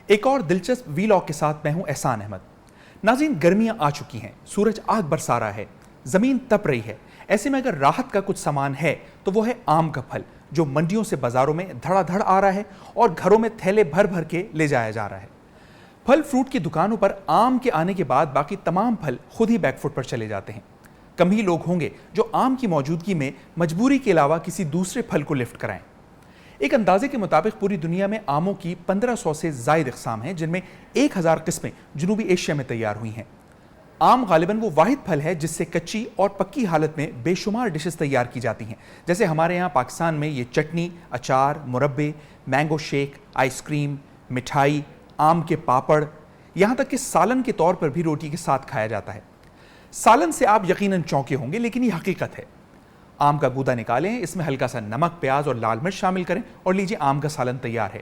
ایک اور دلچسپ ویلاگ کے ساتھ میں ہوں احسان احمد۔ ناظرین، گرمیاں آ چکی ہیں، سورج آگ برسا رہا ہے، زمین تپ رہی ہے۔ ایسے میں اگر راحت کا کچھ سامان ہے تو وہ ہے آم کا پھل، جو منڈیوں سے بازاروں میں دھڑا دھڑ آ رہا ہے اور گھروں میں تھیلے بھر بھر کے لے جایا جا رہا ہے۔ پھل فروٹ کی دکانوں پر آم کے آنے کے بعد باقی تمام پھل خود ہی بیک فٹ پر چلے جاتے ہیں۔ کم ہی لوگ ہوں گے جو آم کی موجودگی میں مجبوری کے علاوہ کسی دوسرے پھل کو لفٹ کرائیں۔ ایک اندازے کے مطابق پوری دنیا میں آموں کی 1500 سے زائد اقسام ہیں، جن میں 1000 قسمیں جنوبی ایشیا میں تیار ہوئی ہیں۔ آم غالباً وہ واحد پھل ہے جس سے کچی اور پکی حالت میں بے شمار ڈشز تیار کی جاتی ہیں، جیسے ہمارے یہاں پاکستان میں یہ چٹنی، اچار، مربے، مینگو شیک، آئس کریم، مٹھائی، آم کے پاپڑ، یہاں تک کہ سالن کے طور پر بھی روٹی کے ساتھ کھایا جاتا ہے۔ سالن سے آپ یقیناً چونکے ہوں گے، لیکن یہ حقیقت ہے۔ آم کا گودا نکالیں، اس میں ہلکا سا نمک، پیاز اور لال مرچ شامل کریں اور لیجئے آم کا سالن تیار ہے۔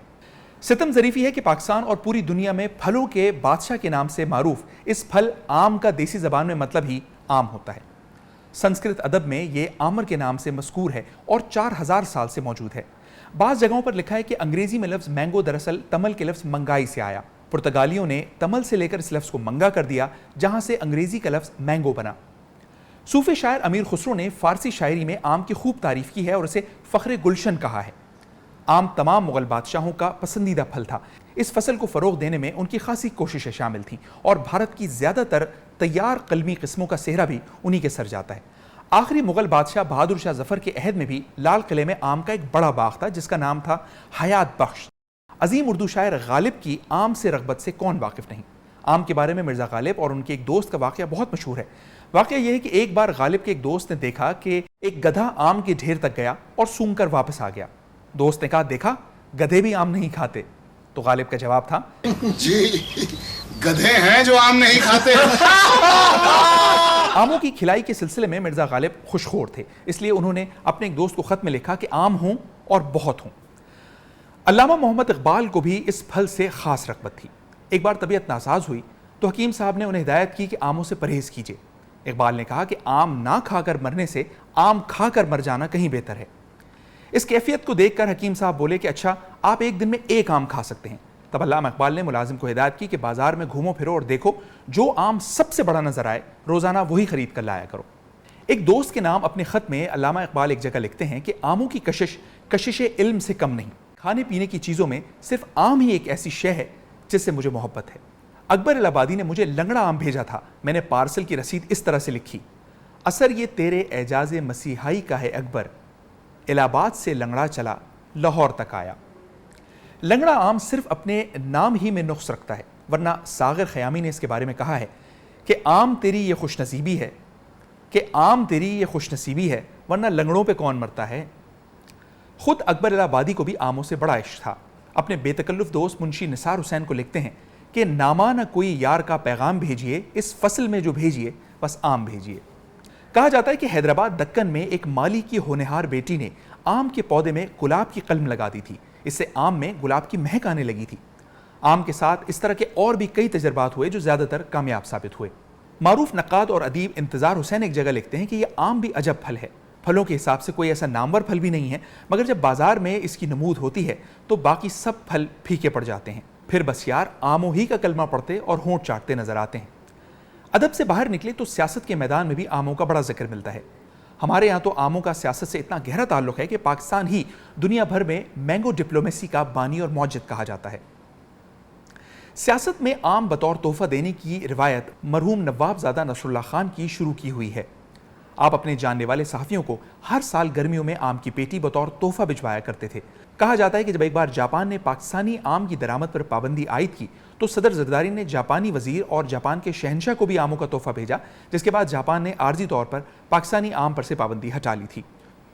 ستم ظریفی ہے کہ پاکستان اور پوری دنیا میں پھلوں کے بادشاہ کے نام سے معروف اس پھل آم کا دیسی زبان میں مطلب ہی آم ہوتا ہے۔ سنسکرت ادب میں یہ آمر کے نام سے مذکور ہے اور 4000 سال سے موجود ہے۔ بعض جگہوں پر لکھا ہے کہ انگریزی میں لفظ مینگو دراصل تمل کے لفظ منگائی سے آیا۔ پرتگالیوں نے تمل سے لے کر اس لفظ کو منگا کر دیا، جہاں سے انگریزی کا لفظ مینگو بنا۔ صوفی شاعر امیر خسرو نے فارسی شاعری میں آم کی خوب تعریف کی ہے اور اسے فخر گلشن کہا ہے۔ آم تمام مغل بادشاہوں کا پسندیدہ پھل تھا۔ اس فصل کو فروغ دینے میں ان کی خاصی کوششیں شامل تھیں اور بھارت کی زیادہ تر تیار قلمی قسموں کا سہرا بھی انہی کے سر جاتا ہے۔ آخری مغل بادشاہ بہادر شاہ ظفر کے عہد میں بھی لال قلعے میں آم کا ایک بڑا باغ تھا جس کا نام تھا حیات بخش۔ عظیم اردو شاعر غالب کی آم سے رغبت سے کون واقف نہیں۔ آم کے بارے میں مرزا غالب اور ان کے ایک دوست کا واقعہ بہت مشہور ہے۔ واقعہ یہ ہے کہ ایک بار غالب کے ایک دوست نے دیکھا کہ ایک گدھا آم کے ڈھیر تک گیا اور سونگھ کر واپس آ گیا۔ دوست نے کہا، دیکھا گدھے بھی آم نہیں کھاتے؟ تو غالب کا جواب تھا، جی گدھے ہیں جو آم نہیں کھاتے۔ آموں کی کھلائی کے سلسلے میں مرزا غالب خوشخور تھے، اس لیے انہوں نے اپنے ایک دوست کو خط میں لکھا کہ آم ہوں اور بہت ہوں۔ علامہ محمد اقبال کو بھی اس پھل سے خاص رغبت تھی۔ ایک بار طبیعت ناساز ہوئی تو حکیم صاحب نے انہیں ہدایت کی کہ آموں سے پرہیز کیجیے۔ اقبال نے کہا کہ آم نہ کھا کر مرنے سے آم کھا کر مر جانا کہیں بہتر ہے۔ اس کیفیت کو دیکھ کر حکیم صاحب بولے کہ اچھا، آپ ایک دن میں ایک آم کھا سکتے ہیں۔ تب علامہ اقبال نے ملازم کو ہدایت کی کہ بازار میں گھومو پھرو اور دیکھو، جو آم سب سے بڑا نظر آئے روزانہ وہی خرید کر لایا کرو۔ ایک دوست کے نام اپنے خط میں علامہ اقبال ایک جگہ لکھتے ہیں کہ آموں کی کشش علم سے کم نہیں۔ کھانے پینے کی چیزوں میں صرف آم ہی ایک ایسی شے ہے جس سے مجھے محبت ہے۔ اکبر الہ آبادی نے مجھے لنگڑا آم بھیجا تھا، میں نے پارسل کی رسید اس طرح سے لکھی، اثر یہ تیرے اعجاز مسیحائی کا ہے اکبر، الہ آباد سے لنگڑا چلا لاہور تک آیا۔ لنگڑا آم صرف اپنے نام ہی میں نقص رکھتا ہے، ورنہ ساغر خیامی نے اس کے بارے میں کہا ہے کہ آم تیری یہ خوش نصیبی ہے ورنہ لنگڑوں پہ کون مرتا ہے۔ خود اکبر الہ آبادی کو بھی آموں سے بڑا عشق تھا۔ اپنے بے تکلف دوست منشی نثار حسین کو لکھتے ہیں کہ نامہ نہ کوئی یار کا پیغام بھیجیے، اس فصل میں جو بھیجیے بس آم بھیجیے۔ کہا جاتا ہے کہ حیدرآباد دکن میں ایک مالی کی ہونہار بیٹی نے آم کے پودے میں گلاب کی قلم لگا دی تھی، اس سے آم میں گلاب کی مہک آنے لگی تھی۔ آم کے ساتھ اس طرح کے اور بھی کئی تجربات ہوئے جو زیادہ تر کامیاب ثابت ہوئے۔ معروف نقاد اور ادیب انتظار حسین ایک جگہ لکھتے ہیں کہ یہ آم بھی عجب پھل ہے، پھلوں کے حساب سے کوئی ایسا نامور پھل بھی نہیں ہے، مگر جب بازار میں اس کی نمود ہوتی ہے تو باقی سب پھل پھیکے پڑ جاتے ہیں، پھر بس یار آموں ہی کا کلمہ پڑھتے اور ہونٹ چاٹتے نظر آتے ہیں۔ ادب سے باہر نکلے تو سیاست کے میدان میں بھی آموں کا بڑا ذکر ملتا ہے۔ ہمارے یہاں تو آموں کا سیاست سے اتنا گہرا تعلق ہے کہ پاکستان ہی دنیا بھر میں مینگو ڈپلومیسی کا بانی اور موجد کہا جاتا ہے۔ سیاست میں آم بطور تحفہ دینے کی روایت مرحوم نواب زادہ نصر اللہ خان کی شروع کی ہوئی ہے۔ آپ اپنے جاننے والے صحافیوں کو ہر سال گرمیوں میں آم کی پیٹی بطور تحفہ بھجوایا کرتے تھے۔ کہا جاتا ہے کہ جب ایک بار جاپان نے پاکستانی آم کی درآمد پر پابندی عائد کی تو صدر زرداری نے جاپانی وزیر اور جاپان کے شہنشاہ کو بھی آموں کا تحفہ بھیجا، جس کے بعد جاپان نے عارضی طور پر پاکستانی آم پر سے پابندی ہٹا لی تھی۔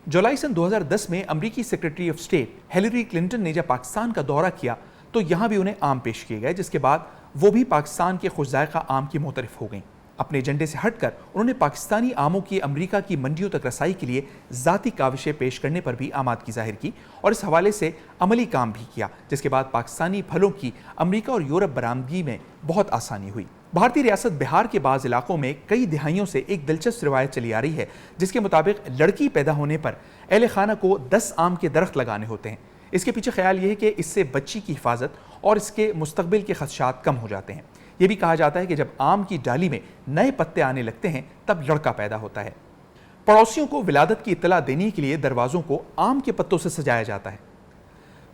جولائی سن 2010 میں امریکی secretary of state Hillary Clinton نے جب پاکستان کا دورہ کیا تو یہاں بھی انہیں آم پیش کیے گئے، جس کے بعد وہ بھی پاکستان کے خوش ذائقہ آم کی معترف ہو گئیں۔ اپنے ایجنڈے سے ہٹ کر انہوں نے پاکستانی آموں کی امریکہ کی منڈیوں تک رسائی کے لیے ذاتی کاوشیں پیش کرنے پر بھی آمادگی ظاہر کی اور اس حوالے سے عملی کام بھی کیا، جس کے بعد پاکستانی پھلوں کی امریکہ اور یورپ برآمدگی میں بہت آسانی ہوئی۔ بھارتی ریاست بہار کے بعض علاقوں میں کئی دہائیوں سے ایک دلچسپ روایت چلی آ رہی ہے، جس کے مطابق لڑکی پیدا ہونے پر اہل خانہ کو 10 آم کے درخت لگانے ہوتے ہیں۔ اس کے پیچھے خیال یہ ہے کہ اس سے بچی کی حفاظت اور اس کے مستقبل کے خدشات کم ہو جاتے ہیں۔ یہ بھی کہا جاتا ہے کہ جب آم کی ڈالی میں نئے پتے آنے لگتے ہیں تب لڑکا پیدا ہوتا ہے۔ پڑوسیوں کو ولادت کی اطلاع دینے کے لیے دروازوں کو آم کے پتوں سے سجایا جاتا ہے۔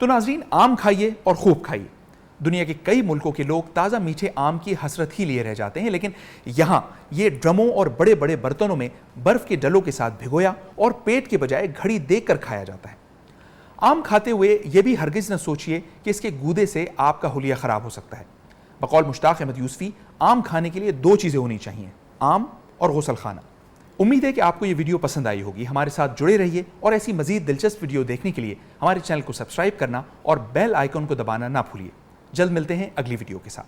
تو ناظرین، آم کھائیے اور خوب کھائیے۔ دنیا کے کئی ملکوں کے لوگ تازہ میٹھے آم کی حسرت ہی لیے رہ جاتے ہیں، لیکن یہاں یہ ڈرموں اور بڑے بڑے برتنوں میں برف کے ڈلوں کے ساتھ بھگویا اور پیٹ کے بجائے گھڑی دیکھ کر کھایا جاتا ہے۔ آم کھاتے ہوئے یہ بھی ہرگز نہ سوچئے کہ اس کے گودے سے آپ کا حلیہ خراب ہو سکتا ہے۔ بقول مشتاق احمد یوسفی، آم کھانے کے لیے 2 چیزیں ہونی چاہیے، آم اور غسل خانہ۔ امید ہے کہ آپ کو یہ ویڈیو پسند آئی ہوگی۔ ہمارے ساتھ جڑے رہیے اور ایسی مزید دلچسپ ویڈیو دیکھنے کے لیے ہمارے چینل کو سبسکرائب کرنا اور بیل آئیکن کو دبانا نہ بھولیے۔ جلد ملتے ہیں اگلی ویڈیو کے ساتھ۔